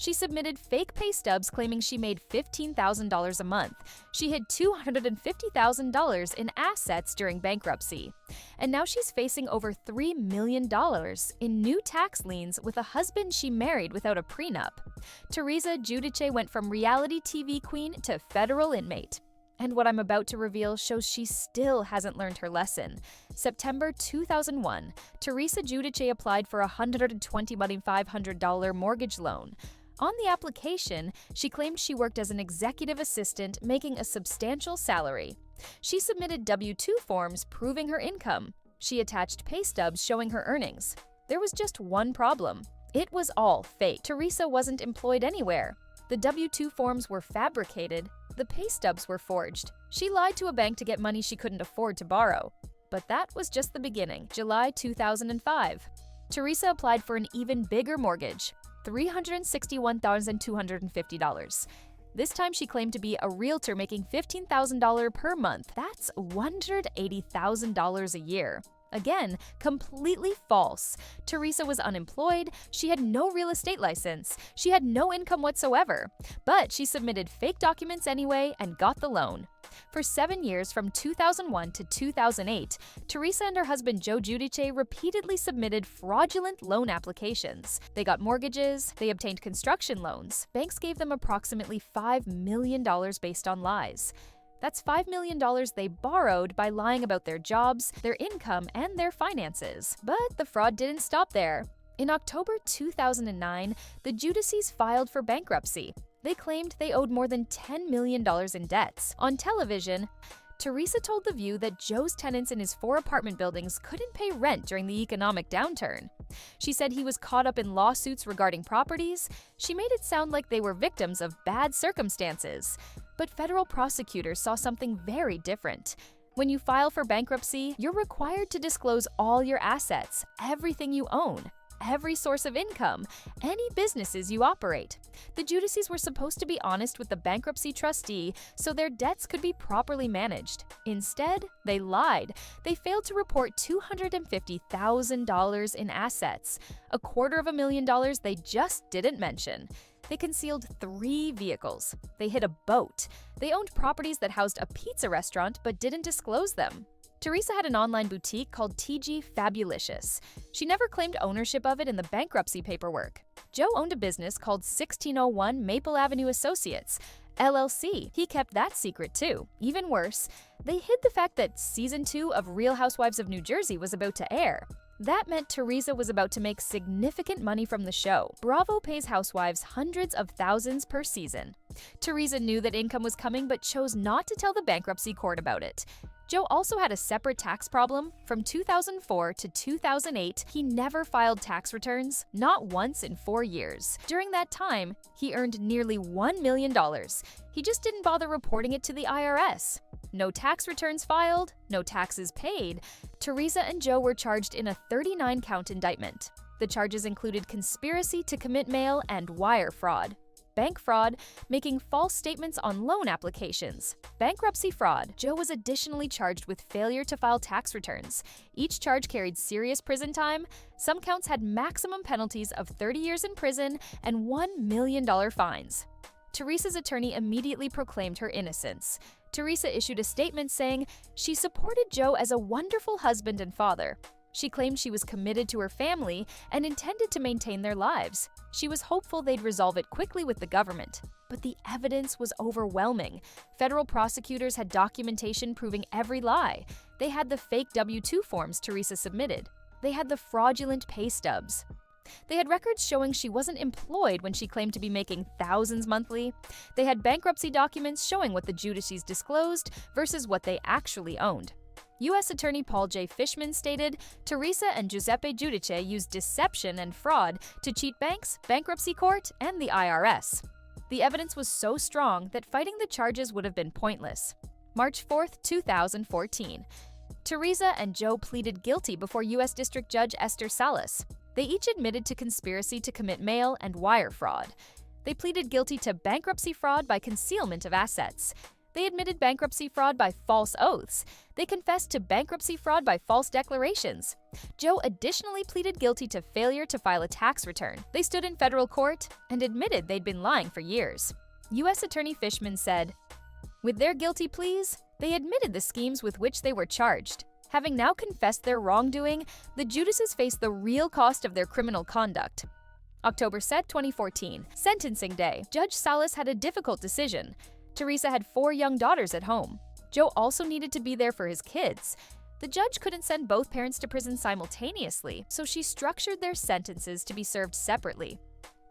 She submitted fake pay stubs claiming she made $15,000 a month. She hid $250,000 in assets during bankruptcy. And now she's facing over $3 million in new tax liens with a husband she married without a prenup. Teresa Giudice went from reality TV queen to federal inmate. And what I'm about to reveal shows she still hasn't learned her lesson. September 2001, Teresa Giudice applied for a $120,500 mortgage loan. On the application, she claimed she worked as an executive assistant, making a substantial salary. She submitted W-2 forms proving her income. She attached pay stubs showing her earnings. There was just one problem. It was all fake. Teresa wasn't employed anywhere. The W-2 forms were fabricated. The pay stubs were forged. She lied to a bank to get money she couldn't afford to borrow. But that was just the beginning. July 2005. Teresa applied for an even bigger mortgage, $361,250. This time she claimed to be a realtor making $15,000 per month. That's $180,000 a year. Again, completely false. Teresa was unemployed, she had no real estate license, she had no income whatsoever. But she submitted fake documents anyway and got the loan. For 7 years, from 2001 to 2008, Teresa and her husband Joe Giudice repeatedly submitted fraudulent loan applications. They got mortgages, they obtained construction loans. Banks gave them approximately $5 million based on lies. That's $5 million they borrowed by lying about their jobs, their income, and their finances. But the fraud didn't stop there. In October 2009, the Giudices filed for bankruptcy. They claimed they owed more than $10 million in debts. On television, Teresa told The View that Joe's tenants in his 4 apartment buildings couldn't pay rent during the economic downturn. She said he was caught up in lawsuits regarding properties. She made it sound like they were victims of bad circumstances. But federal prosecutors saw something very different. When you file for bankruptcy, you're required to disclose all your assets, everything you own, every source of income, any businesses you operate. The Giudices were supposed to be honest with the bankruptcy trustee so their debts could be properly managed. Instead, they lied. They failed to report $250,000 in assets, $250,000 they just didn't mention. They concealed 3 vehicles. They hid a boat. They owned properties that housed a pizza restaurant but didn't disclose them. Teresa had an online boutique called TG Fabulicious. She never claimed ownership of it in the bankruptcy paperwork. Joe owned a business called 1601 Maple Avenue Associates, LLC. He kept that secret too. Even worse, they hid the fact that Season 2 of Real Housewives of New Jersey was about to air. That meant Teresa was about to make significant money from the show. Bravo pays housewives hundreds of thousands per season. Teresa knew that income was coming but chose not to tell the bankruptcy court about it. Joe also had a separate tax problem. From 2004 to 2008, he never filed tax returns, not once in 4 years. During that time, he earned nearly $1 million. He just didn't bother reporting it to the IRS. No tax returns filed, no taxes paid. Teresa and Joe were charged in a 39-count indictment. The charges included conspiracy to commit mail and wire fraud, bank fraud, making false statements on loan applications, bankruptcy fraud. Joe was additionally charged with failure to file tax returns. Each charge carried serious prison time. Some counts had maximum penalties of 30 years in prison and $1 million fines. Teresa's attorney immediately proclaimed her innocence. Teresa issued a statement saying she supported Joe as a wonderful husband and father. She claimed she was committed to her family and intended to maintain their lives. She was hopeful they'd resolve it quickly with the government. But the evidence was overwhelming. Federal prosecutors had documentation proving every lie. They had the fake W-2 forms Teresa submitted. They had the fraudulent pay stubs. They had records showing she wasn't employed when she claimed to be making thousands monthly. They had bankruptcy documents showing what the Giudices disclosed versus what they actually owned. U.S. Attorney Paul J. Fishman stated, Teresa and Giuseppe Giudice used deception and fraud to cheat banks, bankruptcy court, and the IRS. The evidence was so strong that fighting the charges would have been pointless. March 4, 2014. Teresa and Joe pleaded guilty before U.S. District Judge Esther Salas. They each admitted to conspiracy to commit mail and wire fraud. They pleaded guilty to bankruptcy fraud by concealment of assets. They admitted bankruptcy fraud by false oaths. They confessed to bankruptcy fraud by false declarations. Joe additionally pleaded guilty to failure to file a tax return. They stood in federal court and admitted they'd been lying for years. U.S. Attorney Fishman said, "With their guilty pleas, they admitted the schemes with which they were charged. Having now confessed their wrongdoing, the Giudices face the real cost of their criminal conduct." October 2, 2014, sentencing day. Judge Salas had a difficult decision. Teresa had 4 young daughters at home. Joe also needed to be there for his kids. The judge couldn't send both parents to prison simultaneously, so she structured their sentences to be served separately.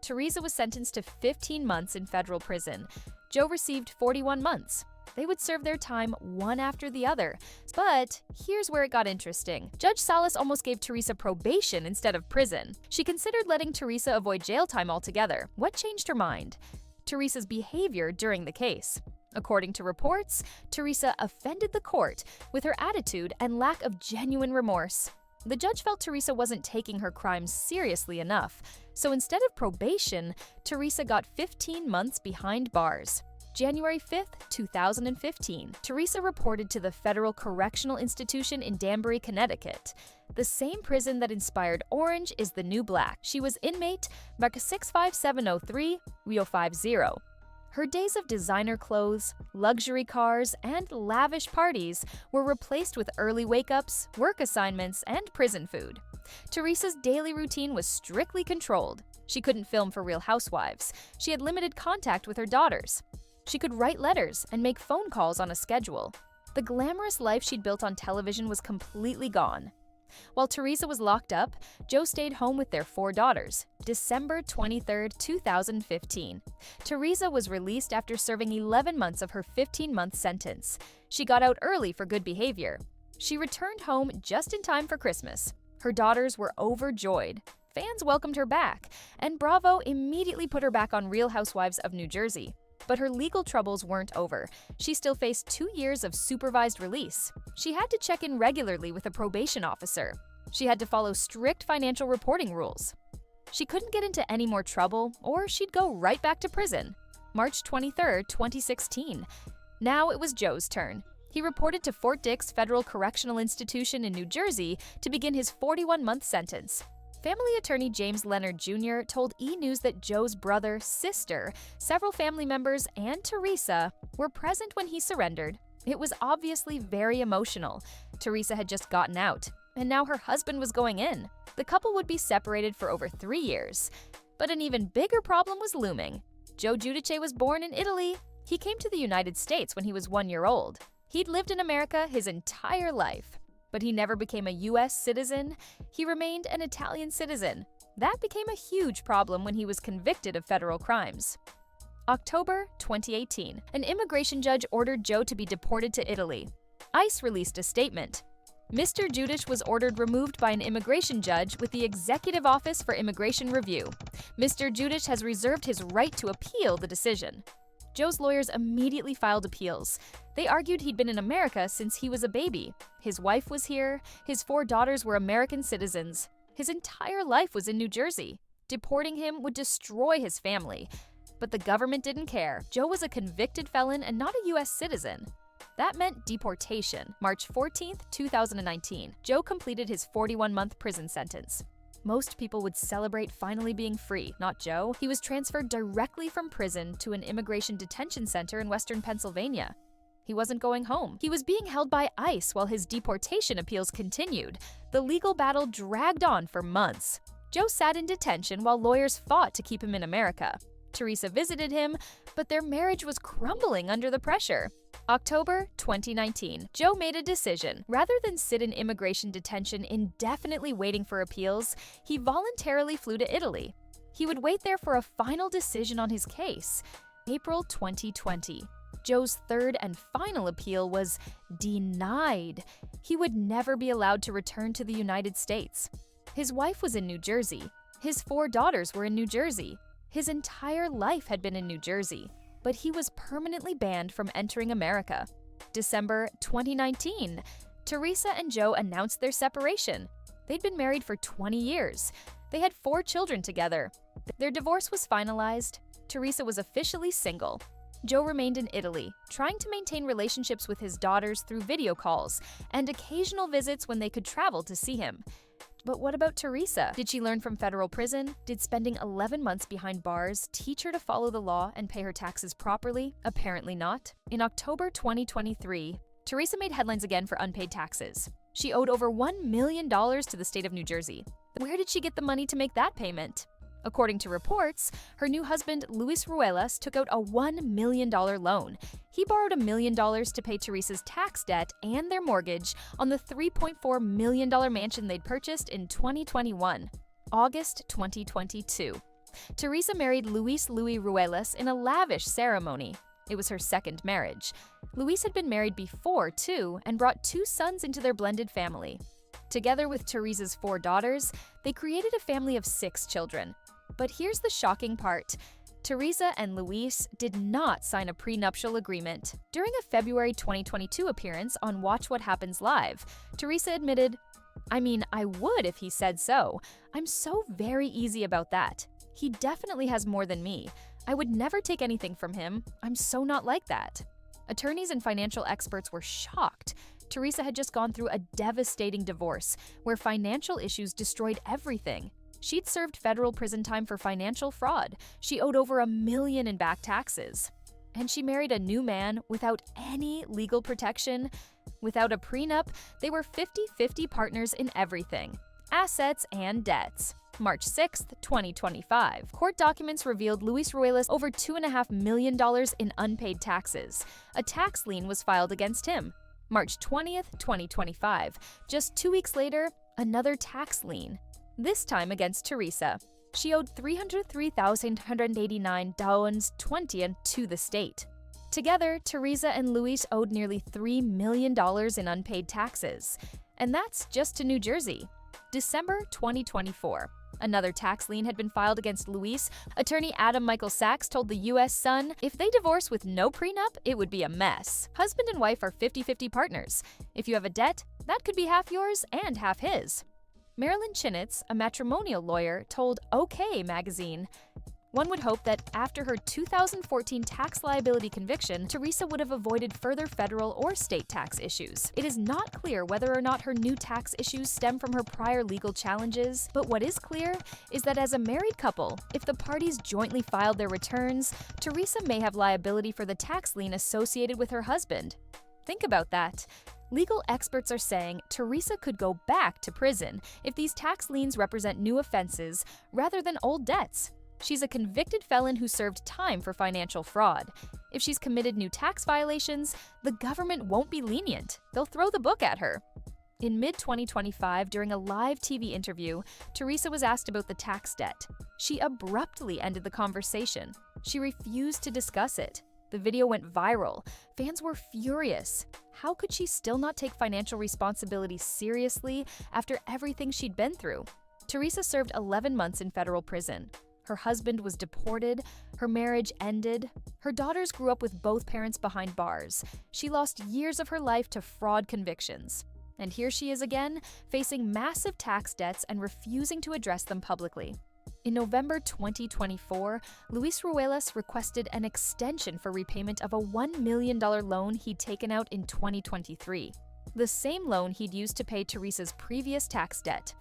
Teresa was sentenced to 15 months in federal prison. Joe received 41 months. They would serve their time one after the other. But here's where it got interesting. Judge Salas almost gave Teresa probation instead of prison. She considered letting Teresa avoid jail time altogether. What changed her mind? Teresa's behavior during the case. According to reports, Teresa offended the court with her attitude and lack of genuine remorse. The judge felt Teresa wasn't taking her crimes seriously enough, so instead of probation, Teresa got 15 months behind bars. January 5, 2015, Teresa reported to the Federal Correctional Institution in Danbury, Connecticut. The same prison that inspired Orange is the New Black. She was inmate mark 65703-50. Her days of designer clothes, luxury cars, and lavish parties were replaced with early wake-ups, work assignments, and prison food. Teresa's daily routine was strictly controlled. She couldn't film for Real Housewives. She had limited contact with her daughters. She could write letters and make phone calls on a schedule. The glamorous life she'd built on television was completely gone. While Teresa was locked up, Joe stayed home with their 4 daughters. December 23, 2015. Teresa was released after serving 11 months of her 15-month sentence. She got out early for good behavior. She returned home just in time for Christmas. Her daughters were overjoyed. Fans welcomed her back, and Bravo immediately put her back on Real Housewives of New Jersey. But her legal troubles weren't over. She still faced 2 years of supervised release. She had to check in regularly with a probation officer. She had to follow strict financial reporting rules. She couldn't get into any more trouble, or she'd go right back to prison. March 23, 2016. Now it was Joe's turn. He reported to Fort Dix Federal Correctional Institution in New Jersey to begin his 41-month sentence. Family attorney James Leonard Jr. told E! News that Joe's brother, sister, several family members, and Teresa were present when he surrendered. It was obviously very emotional. Teresa had just gotten out, and now her husband was going in. The couple would be separated for over 3 years. But an even bigger problem was looming. Joe Giudice was born in Italy. He came to the United States when he was 1 year old. He'd lived in America his entire life. But he never became a U.S. citizen. He remained an Italian citizen. That became a huge problem when he was convicted of federal crimes. October 2018. An immigration judge ordered Joe to be deported to Italy. ICE released a statement. Mr. Giudice was ordered removed by an immigration judge with the Executive Office for Immigration Review. Mr. Giudice has reserved his right to appeal the decision. Joe's lawyers immediately filed appeals. They argued he'd been in America since he was a baby. His wife was here. His 4 daughters were American citizens. His entire life was in New Jersey. Deporting him would destroy his family. But the government didn't care. Joe was a convicted felon and not a U.S. citizen. That meant deportation. March 14, 2019. Joe completed his 41-month prison sentence. Most people would celebrate finally being free, not Joe. He was transferred directly from prison to an immigration detention center in western Pennsylvania. He wasn't going home. He was being held by ICE while his deportation appeals continued. The legal battle dragged on for months. Joe sat in detention while lawyers fought to keep him in America. Teresa visited him, but their marriage was crumbling under the pressure. October 2019. Joe made a decision. Rather than sit in immigration detention indefinitely waiting for appeals, he voluntarily flew to Italy. He would wait there for a final decision on his case. April 2020. Joe's 3rd and final appeal was denied. He would never be allowed to return to the United States. His wife was in New Jersey. His 4 daughters were in New Jersey. His entire life had been in New Jersey, but he was permanently banned from entering America. December 2019. Teresa and Joe announced their separation. They'd been married for 20 years. They had 4 children together. Their divorce was finalized. Teresa was officially single. Joe remained in Italy, trying to maintain relationships with his daughters through video calls and occasional visits when they could travel to see him. But what about Teresa? Did she learn from federal prison? Did spending 11 months behind bars teach her to follow the law and pay her taxes properly? Apparently not. In October 2023, Teresa made headlines again for unpaid taxes. She owed over $1 million to the state of New Jersey. Where did she get the money to make that payment? According to reports, her new husband, Luis Ruelas, took out a $1 million loan. He borrowed $1 million to pay Teresa's tax debt and their mortgage on the $3.4 million mansion they'd purchased in 2021. August 2022. Teresa married Luis Ruelas in a lavish ceremony. It was her second marriage. Luis had been married before, too, and brought 2 sons into their blended family. Together with Teresa's 4 daughters, they created a family of 6 children. But here's the shocking part. Teresa and Luis did not sign a prenuptial agreement. During a February 2022 appearance on Watch What Happens Live, Teresa admitted, "I mean, I would if he said so. I'm so very easy about that. He definitely has more than me. I would never take anything from him. I'm so not like that." Attorneys and financial experts were shocked. Teresa had just gone through a devastating divorce where financial issues destroyed everything. She'd served federal prison time for financial fraud. She owed over $1 million in back taxes. And she married a new man without any legal protection. Without a prenup, they were 50-50 partners in everything, assets and debts. March 6, 2025. Court documents revealed Luis Ruelas over $2.5 million in unpaid taxes. A tax lien was filed against him. March 20th, 2025. Just 2 weeks later, another tax lien. This time against Teresa. She owed $303,189.20 to the state. Together, Teresa and Luis owed nearly $3 million in unpaid taxes. And that's just to New Jersey. December 2024. Another tax lien had been filed against Luis. Attorney Adam Michael Sachs told the U.S. Sun, if they divorce with no prenup, it would be a mess. Husband and wife are 50-50 partners. If you have a debt, that could be half yours and half his. Marilyn Chinitz, a matrimonial lawyer, told OK Magazine, "One would hope that after her 2014 tax liability conviction, Teresa would have avoided further federal or state tax issues. It is not clear whether or not her new tax issues stem from her prior legal challenges, but what is clear is that as a married couple, if the parties jointly filed their returns, Teresa may have liability for the tax lien associated with her husband." Think about that. Legal experts are saying Teresa could go back to prison if these tax liens represent new offenses rather than old debts. She's a convicted felon who served time for financial fraud. If she's committed new tax violations, the government won't be lenient. They'll throw the book at her. In mid-2025, during a live TV interview, Teresa was asked about the tax debt. She abruptly ended the conversation. She refused to discuss it. The video went viral. Fans were furious. How could she still not take financial responsibility seriously after everything she'd been through? Teresa served 11 months in federal prison. Her husband was deported. Her marriage ended. Her daughters grew up with both parents behind bars. She lost years of her life to fraud convictions. And here she is again, facing massive tax debts and refusing to address them publicly. In November 2024, Luis Ruelas requested an extension for repayment of a $1 million loan he'd taken out in 2023, the same loan he'd used to pay Teresa's previous tax debt.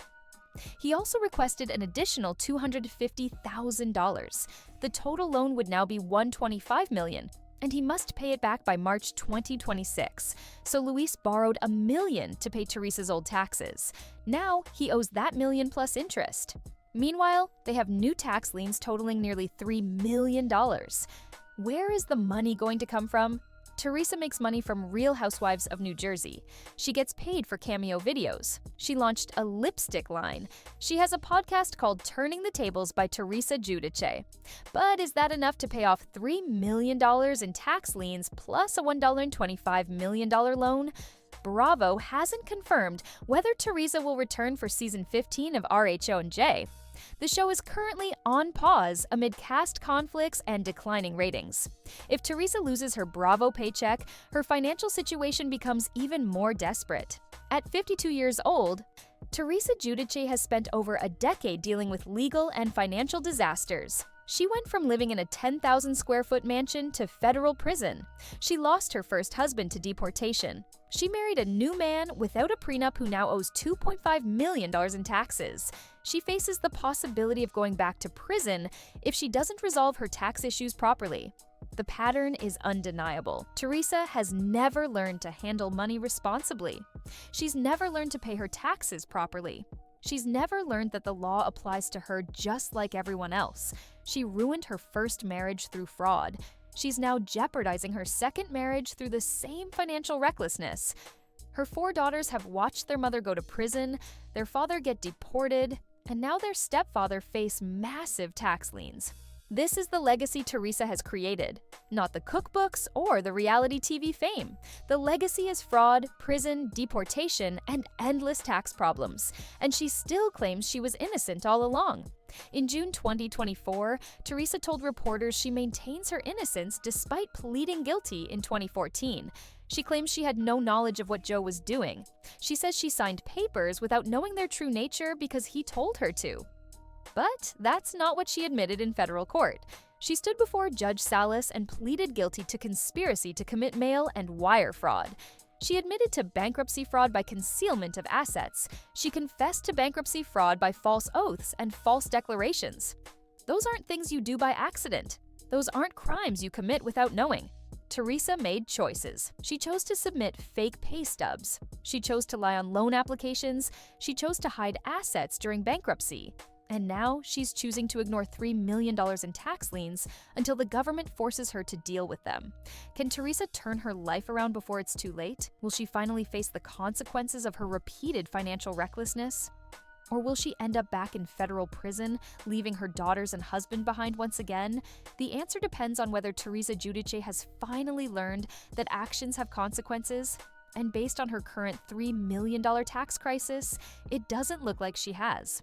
He also requested an additional $250,000. The total loan would now be $125 million, and he must pay it back by March 2026. So Luis borrowed $1 million to pay Teresa's old taxes. Now he owes that million plus interest. Meanwhile, they have new tax liens totaling nearly $3 million. Where is the money going to come from? Teresa makes money from Real Housewives of New Jersey. She gets paid for cameo videos. She launched a lipstick line. She has a podcast called Turning the Tables by Teresa Giudice. But is that enough to pay off $3 million in tax liens plus a $1.25 million loan? Bravo hasn't confirmed whether Teresa will return for season 15 of RHO&J. The show is currently on pause amid cast conflicts and declining ratings. If Teresa loses her Bravo paycheck, her financial situation becomes even more desperate. At 52 years old, Teresa Giudice has spent over a decade dealing with legal and financial disasters. She went from living in a 10,000 square foot mansion to federal prison. She lost her first husband to deportation. She married a new man without a prenup who now owes $2.5 million in taxes. She faces the possibility of going back to prison if she doesn't resolve her tax issues properly. The pattern is undeniable. Teresa has never learned to handle money responsibly. She's never learned to pay her taxes properly. She's never learned that the law applies to her just like everyone else. She ruined her first marriage through fraud. She's now jeopardizing her second marriage through the same financial recklessness. Her 4 daughters have watched their mother go to prison, their father get deported, and now their stepfather face massive tax liens. This is the legacy Teresa has created, not the cookbooks or the reality TV fame. The legacy is fraud, prison, deportation, and endless tax problems. And she still claims she was innocent all along. In June 2024, Teresa told reporters she maintains her innocence despite pleading guilty in 2014. She claims she had no knowledge of what Joe was doing. She says she signed papers without knowing their true nature because he told her to. But that's not what she admitted in federal court. She stood before Judge Salas and pleaded guilty to conspiracy to commit mail and wire fraud. She admitted to bankruptcy fraud by concealment of assets. She confessed to bankruptcy fraud by false oaths and false declarations. Those aren't things you do by accident. Those aren't crimes you commit without knowing. Teresa made choices. She chose to submit fake pay stubs. She chose to lie on loan applications. She chose to hide assets during bankruptcy. And now she's choosing to ignore $3 million in tax liens until the government forces her to deal with them. Can Teresa turn her life around before it's too late? Will she finally face the consequences of her repeated financial recklessness? Or will she end up back in federal prison, leaving her daughters and husband behind once again? The answer depends on whether Teresa Giudice has finally learned that actions have consequences. And based on her current $3 million tax crisis, it doesn't look like she has.